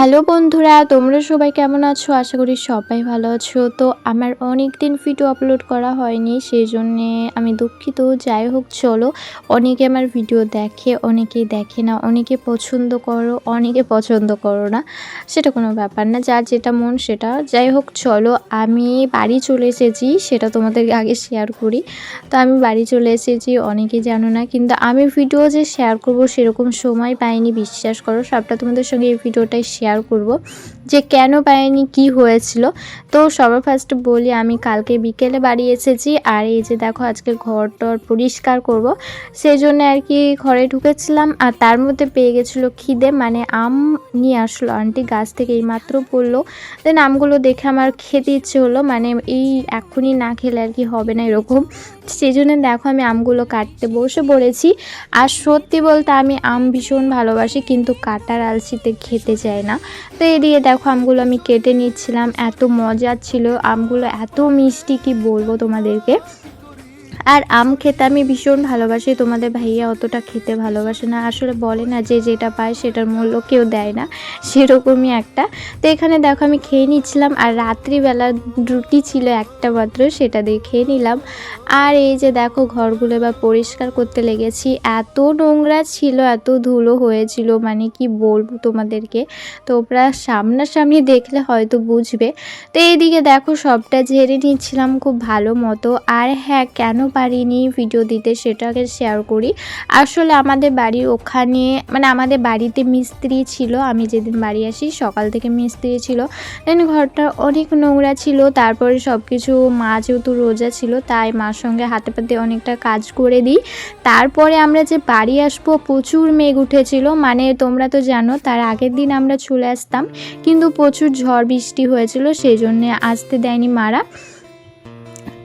Hello বন্ধুরা, তোমরা সবাই কেমন আছো? আশা করি সবাই ভালো আছো। তো আমার অনেক দিন ভিডিও আপলোড করা হয়নি, সেই জন্যে আমি দুঃখিত। যাই হোক, চলো, অনেকে আমার ভিডিও দেখে, অনেকেই দেখে না, অনেকে পছন্দ করো, অনেকে পছন্দ করো না, সেটা কোনো ব্যাপার না, যার যেটা মন সেটা। যাই হোক, চলো, আমি বাড়ি চলে এসেছি, সেটা তোমাদেরকে আগে শেয়ার করি। তো আমি বাড়ি চলে এসেছি, অনেকেই জানো না, কিন্তু আমি ভিডিও যে শেয়ার করব সেরকম সময় পাইনি, বিশ্বাস করো। সবটা তোমাদের সঙ্গে এই ভিডিওটাই শেয়ার করব যে কেন পাইনি, কি হয়েছিল। তো সবার ফার্স্টে বলি, আমি কালকে বিকেলে বাড়ি এসেছি, আর এই যে দেখো, আজকে ঘর-টর পরিষ্কার করব, সেই জন্য আর কি ঘরে ঢুকেছিলাম। আর তার মধ্যে পেয়ে গেছিলো খিদে, মানে আম নিয়ে আসলো আন্টি গাছ থেকে, এইমাত্র পড়লো। দেন আমগুলো দেখে আমার খেতে ইচ্ছে হলো, মানে এই এখনই না খেলে আর কি হবে না এরকম। সেই জন্য দেখো, আমি আমগুলো কাটতে বসে পড়েছি। আর সত্যি বলতে আমি আম ভীষণ ভালোবাসি, কিন্তু কাটার আলসিতে খেতে চাই না। তো এদিকে দেখো, আমগুলো আমি কেটে নিচ্ছিলাম, এত মজার ছিল আমগুলো, এত মিষ্টি, কি বলবো তোমাদেরকে। আর আম খেতে আমি ভীষণ ভালোবাসি, তোমাদের ভাইয়া অতটা খেতে ভালোবাসে না। আসলে বলে না যে যেটা পায় সেটার মূল্য কেউ দেয় না, সেরকমই একটা। তো এখানে দেখো, আমি খেয়ে নিচ্ছিলাম, আর রাত্রিবেলা রুটি ছিল একটা মাত্র, সেটা দিয়ে খেয়ে নিলাম। আর এই যে দেখো, ঘরগুলো এবার পরিষ্কার করতে লেগেছি। এত নোংরা ছিল, এত ধুলো হয়েছিল, মানে কি বলবো তোমাদেরকে, তোমরা সামনাসামনি দেখলে হয়তো বুঝবে। তো এইদিকে দেখো, সবটা ঝেড়ে নিচ্ছিলাম খুব ভালো মতো। আর হ্যাঁ, কেন পারিনি ভিডিও দিতে সেটাকে শেয়ার করি। আসলে আমাদের বাড়ির ওখানে, মানে আমাদের বাড়িতে মিস্ত্রি ছিল, আমি যেদিন বাড়ি আসি সকাল থেকে মিস্ত্রি ছিল। দেন ঘরটা অনেক নোংরা ছিল, তারপরে সব কিছু, মা যেহেতু রোজা ছিল তাই মার সঙ্গে হাতে পাতে অনেকটা কাজ করে দিই। তারপরে আমরা যে বাড়ি আসবো, প্রচুর মেঘ উঠেছিল, মানে তোমরা তো জানো তার আগের দিন আমরা চলে আসতাম, কিন্তু প্রচুর ঝড় বৃষ্টি হয়েছিল, সেই জন্যে আসতে দেয়নি মারা,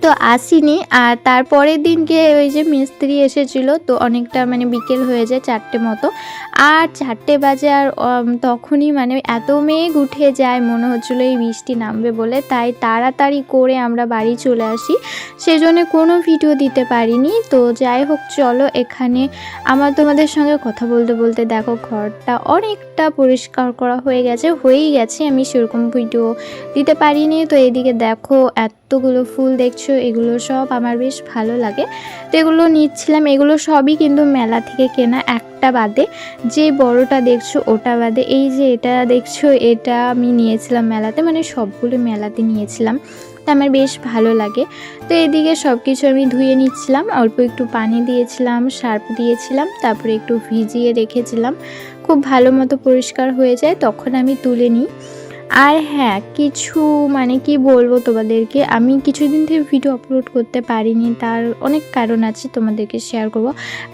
তো আসিনি। আর তারপরের দিনকে ওই যে মিস্ত্রি এসেছিলো, তো অনেকটা মানে বিকেল হয়ে যায়, 4টে মতো। আর 4টে বাজে, আর তখনই মানে এত মেঘ উঠে যায়, মনে হচ্ছিলো এই বৃষ্টি নামবে বলে, তাই তাড়াতাড়ি করে আমরা বাড়ি চলে আসি, সেজন্য কোনো ভিডিও দিতে পারিনি। তো যাই হোক, চলো, এখানে আমার তোমাদের সঙ্গে কথা বলতে বলতে দেখো, ঘরটা অনেকটা পরিষ্কার করা হয়েই গেছে, আমি সেরকম ভিডিও দিতে পারিনি। তো এদিকে দেখো, এতগুলো ফুল দেখছো, এগুলো সব আমার বেশ ভালো লাগে, তো এগুলো নিচ্ছিলাম। এগুলো সবই কিন্তু মেলা থেকে কেনা, একটা বাদে, যে বড়টা দেখছো ওটা বাদে। এই যে এটা দেখছো, এটা আমি নিয়েছিলাম মেলাতে, মানে সবগুলো মেলাতে নিয়েছিলাম, তো আমার বেশ ভালো লাগে। তো এদিকে সব কিছু আমি ধুয়ে নিচ্ছিলাম, অল্প একটু পানি দিয়েছিলাম, সার্ফ দিয়েছিলাম, তারপরে একটু ভিজিয়ে রেখেছিলাম, খুব ভালো মতো পরিষ্কার হয়ে যায়, তখন আমি তুলে নিই। আর হ্যাঁ, কিছু মানে কি বলবো তোমাদেরকে, আমি কিছুদিন থেকে ভিডিও আপলোড করতে পারিনি, তার অনেক কারণ আছে, তোমাদেরকে শেয়ার করব।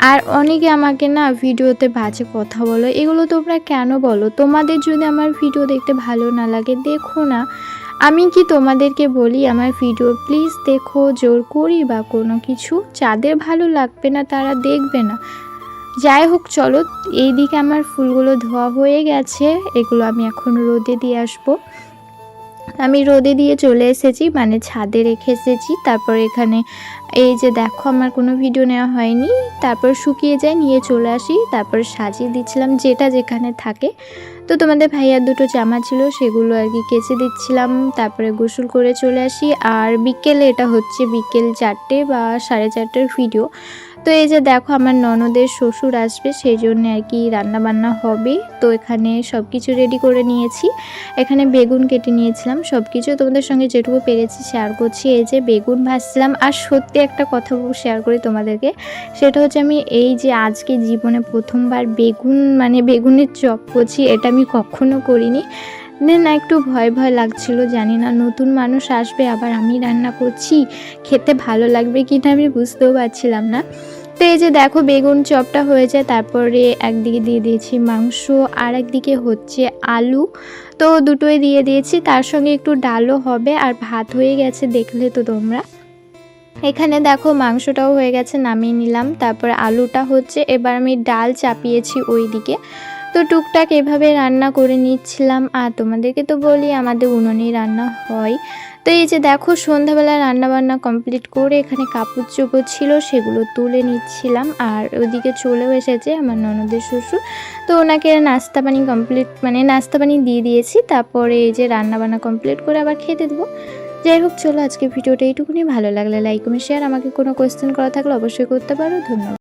আর অনেকে আমাকে না ভিডিওতে বাজে কথা বলো, এগুলো তোমরা কেন বলো? তোমাদের যদি আমার ভিডিও দেখতে ভালো না লাগে, দেখো না। আমি কি তোমাদেরকে বলি আমার ভিডিও প্লিজ দেখো, জোর করি বা কোনো কিছু? যাদের ভালো লাগবে না তারা দেখবে না। যাই হোক, চলো, এইদিকে আমার ফুলগুলো ধোয়া হয়ে গেছে, এগুলো আমি এখন রোদে দিয়ে আসবো। আমি রোদে দিয়ে চলে এসেছি, মানে ছাদে রেখে এসেছি। তারপর এখানে এই যে দেখো, আমার কোনো ভিডিও নেওয়া হয়নি, তারপর শুকিয়ে যায়, নিয়ে চলে আসি, তারপর সাজিয়ে দিচ্ছিলাম যেটা যেখানে থাকে। তো তোমাদের ভাইয়ার দুটো জামা ছিল, সেগুলো আর কি কেচে দিচ্ছিলাম, তারপরে গোসল করে চলে আসি। আর বিকেলে, এটা হচ্ছে বিকেল 4টে বা 4:30টার ভিডিও। তো এই যে দেখো, আমার ননদের শ্বশুর আসবে, সেই জন্য আর কি রান্না বান্না হবে। তো এখানে সব কিছু রেডি করে নিয়েছি, এখানে বেগুন কেটে নিয়েছিলাম, সব কিছু তোমাদের সঙ্গে যেটুকু পেরেছি শেয়ার করছি। এই যে বেগুন ভাজছিলাম। আর সত্যি একটা কথা শেয়ার করি তোমাদেরকে, সেটা হচ্ছে আমি এই যে আজকে জীবনে প্রথমবার বেগুন, মানে বেগুনের চপ করছি, এটা আমি কখনো করিনি। না, একটু ভয় ভয় লাগছিল, জানি না নতুন মানুষ আসবে, আবার আমি রান্না করছি, খেতে ভালো লাগবে কিনা আমি বুঝতেও পারছিলাম না। তো এই যে দেখো, বেগুন চপটা হয়ে যায়, তারপরে একদিকে দিয়ে দিয়েছি মাংস, আর একদিকে হচ্ছে আলু, তো দুটোই দিয়ে দিয়েছি, তার সঙ্গে একটু ডালও হবে, আর ভাত হয়ে গেছে, দেখলে তো তোমরা। এখানে দেখো, মাংসটাও হয়ে গেছে, নামিয়ে নিলাম, তারপর আলুটা হচ্ছে, এবার আমি ডাল চাপিয়েছি ওই দিকে। তো টুকটাক এভাবে রান্না করে নিচ্ছিলাম। আর তোমাদেরকে তো বলি, আমাদের উনুনেই রান্না হয়, তো এই যে দেখো সন্ধ্যাবেলা রান্নাবান্না কমপ্লিট করে এখানে কাপড় চোপড় ছিল সেগুলো তুলে নিচ্ছিলাম। আর ওদিকে চলেও এসেছে আমার ননদের শ্বশুর। তো ওনাকে নাস্তা পানি কমপ্লিট মানে নাস্তা পানি দিয়ে দিয়েছি, তারপরে এই যে রান্নাবান্না কমপ্লিট করে আবার খেতে দেবো। যাই হোক চলো আজকে ভিডিওটা এইটুকুনি। ভালো লাগলে লাইক কমেন্ট শেয়ার। আমাকে কোনো কোয়েশ্চেন করা থাকলে অবশ্যই করতে পারো। ধন্যবাদ।